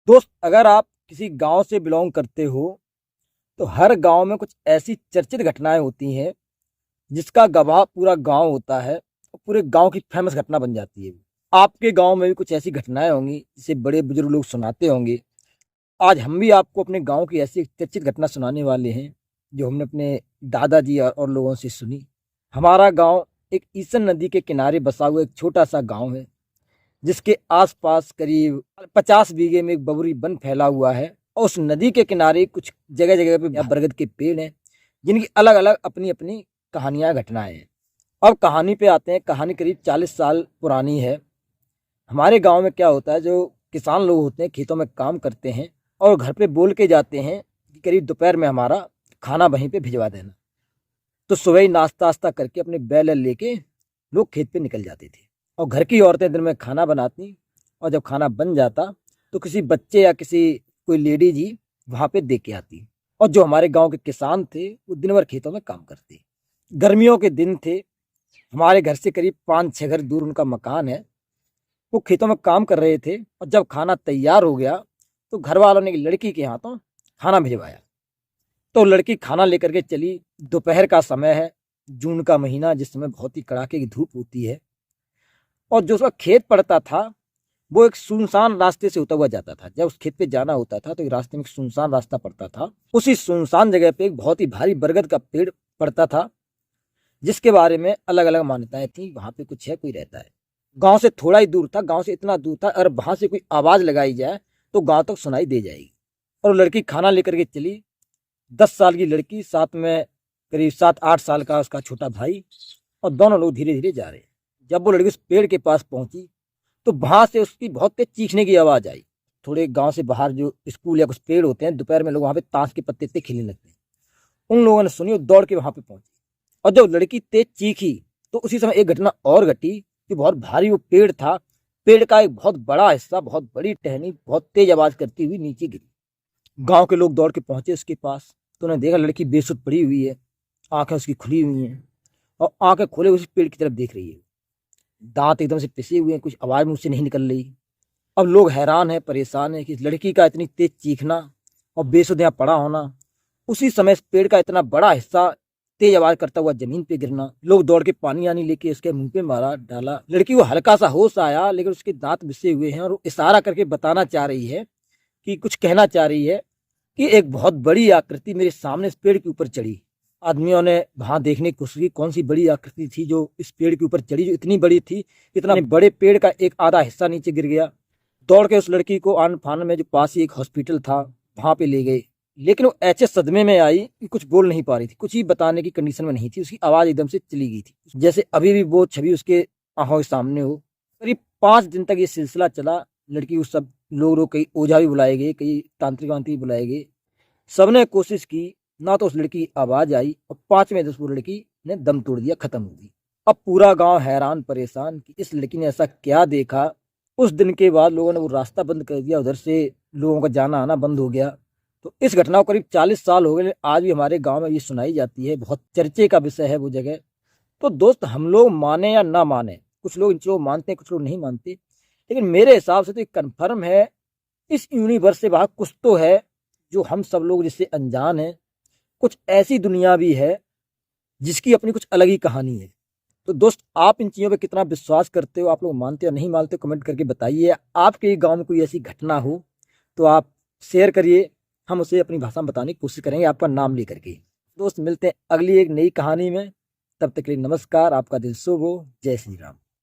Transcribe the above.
दोस्त, अगर आप किसी गांव से बिलोंग करते हो तो हर गांव में कुछ ऐसी चर्चित घटनाएं होती हैं जिसका गवाह पूरा गांव होता है और पूरे गांव की फेमस घटना बन जाती है। आपके गांव में भी कुछ ऐसी घटनाएं होंगी जिसे बड़े बुजुर्ग लोग सुनाते होंगे। आज हम भी आपको अपने गांव की ऐसी एक चर्चित घटना सुनाने वाले हैं जो हमने अपने दादाजी और लोगों से सुनी। हमारा गांव एक ईसन नदी के किनारे बसा हुआ एक छोटा सा गांव है जिसके आसपास करीब 50 बीघे में एक बबुरी वन फैला हुआ है और उस नदी के किनारे कुछ जगह जगह पे बरगद के पेड़ हैं जिनकी अलग अलग अपनी अपनी कहानियां घटनाएं हैं। अब कहानी पे आते हैं। कहानी करीब 40 साल पुरानी है। हमारे गांव में क्या होता है, जो किसान लोग होते हैं खेतों में काम करते हैं और घर पे बोल के जाते हैं कि करीब दोपहर में हमारा खाना वहीं पे भिजवा देना। तो सुबह ही नाश्ता वास्ता करके अपने बैल लेके लोग खेत पे निकल जाते थे और घर की औरतें दिन में खाना बनाती और जब खाना बन जाता तो किसी बच्चे या किसी कोई लेडी जी वहां पे दे के आती। और जो हमारे गांव के किसान थे वो दिन भर खेतों में काम करते। गर्मियों के दिन थे। हमारे घर से करीब 5-6 घर दूर उनका मकान है। वो खेतों में काम कर रहे थे और जब खाना तैयार हो गया तो घर वालों ने एक लड़की के हाथों खाना भिजवाया। तो लड़की खाना लेकर के चली। दोपहर का समय है, जून का महीना, जिस समय बहुत ही कड़ाके की धूप होती है। और जो उसका खेत पड़ता था वो एक सुनसान रास्ते से होता हुआ जाता था। जब उस खेत पे जाना होता था तो एक रास्ते में एक सुनसान रास्ता पड़ता था। उसी सुनसान जगह पे एक बहुत ही भारी बरगद का पेड़ पड़ता था जिसके बारे में अलग अलग मान्यताएं थी। वहां पे कुछ है, कोई रहता है। गांव से थोड़ा ही दूर था, गांव से इतना दूर था अगर वहां से कोई आवाज लगाई जाए तो गांव तक सुनाई दे जाएगी। और लड़की खाना लेकर के चली। 10 साल की लड़की, साथ में करीब 7-8 साल का उसका छोटा भाई, और दोनों लोग धीरे धीरे जा रहे। जब वो लड़की उस पेड़ के पास पहुंची तो वहां से उसकी बहुत तेज चीखने की आवाज आई। थोड़े गांव से बाहर जो स्कूल या कुछ पेड़ होते हैं, दोपहर में लोग वहां पे ताश के पत्ते इतने खिलने लगते हैं। उन लोगों ने सुनी और दौड़ के वहां पे पहुंची। और जब लड़की तेज चीखी तो उसी समय एक घटना और घटी कि बहुत भारी वो पेड़ था। पेड़ का एक बहुत बड़ा हिस्सा, बहुत बड़ी टहनी बहुत तेज आवाज करती हुई नीचे गिरी। गांव के लोग दौड़ के पहुंचे उसके पास तो उन्होंने देखा लड़की बेसुध पड़ी हुई है। आंखें उसकी खुली हुई हैं और आंखें खोले उसी पेड़ की तरफ देख रही है। दांत एकदम से पिसे हुए हैं, कुछ आवाज मुंह से नहीं निकल रही। अब लोग हैरान है, परेशान है कि इस लड़की का इतनी तेज चीखना और बेसुध यहाँ पड़ा होना, उसी समय इस पेड़ का इतना बड़ा हिस्सा तेज आवाज करता हुआ जमीन पे गिरना। लोग दौड़ के पानी आनी लेके उसके मुंह पे मारा डाला। लड़की को हल्का सा होश आया लेकिन उसके दांत बिसे हुए हैं और वो इशारा करके बताना चाह रही है कि कुछ कहना चाह रही है कि एक बहुत बड़ी आकृति मेरे सामने इस पेड़ के ऊपर चढ़ी। आदमियों ने वहां देखने की कोशिश की कौन सी बड़ी आकृति थी जो इस पेड़ के ऊपर चढ़ी, जो इतनी बड़ी थी। इतना बड़े पेड़ का एक आधा हिस्सा नीचे गिर गया। दौड़ के उस लड़की को आन फान में जो पास ही एक हॉस्पिटल था वहां पे ले गए। लेकिन वो ऐसे सदमे में आई कि कुछ बोल नहीं पा रही थी, कुछ ही बताने की कंडीशन में नहीं थी। उसकी आवाज एकदम से चली गई थी, जैसे अभी भी वो छवि उसके आंखों के सामने हो। करीब 5 दिन तक ये सिलसिला चला। लड़की को सब लोग कई ओझा भी बुलाए गए, कई तांत्रिक वांत्रिक बुलाए गए। सबने कोशिश की, ना तो उस लड़की की आवाज आई और 5वें दिन उस लड़की ने दम तोड़ दिया, खत्म हो गई। अब पूरा गांव हैरान परेशान कि इस लड़की ने ऐसा क्या देखा। उस दिन के बाद लोगों ने वो रास्ता बंद कर दिया, उधर से लोगों का जाना आना बंद हो गया। तो इस घटना को करीब 40 साल हो गए, आज भी हमारे गांव में ये सुनाई जाती है। बहुत चर्चे का विषय है वो जगह। तो दोस्त, हम लोग माने या ना माने, कुछ लोग इन चीजों को मानते हैं, कुछ लोग नहीं मानते, लेकिन मेरे हिसाब से तो एक कन्फर्म है, इस यूनिवर्स से बाहर कुछ तो है जो हम सब लोग जिससे अनजान हैं। कुछ ऐसी दुनिया भी है जिसकी अपनी कुछ अलग ही कहानी है। तो दोस्त, आप इन चीज़ों पे कितना विश्वास करते हो, आप लोग मानते हो नहीं मानते हो, कमेंट करके बताइए। आपके गांव में कोई ऐसी घटना हो तो आप शेयर करिए, हम उसे अपनी भाषा में बताने की कोशिश करेंगे आपका नाम लेकर के। दोस्त, मिलते हैं अगली एक नई कहानी में। तब तक के लिए नमस्कार, आपका दिन शुभ हो। जय श्री राम।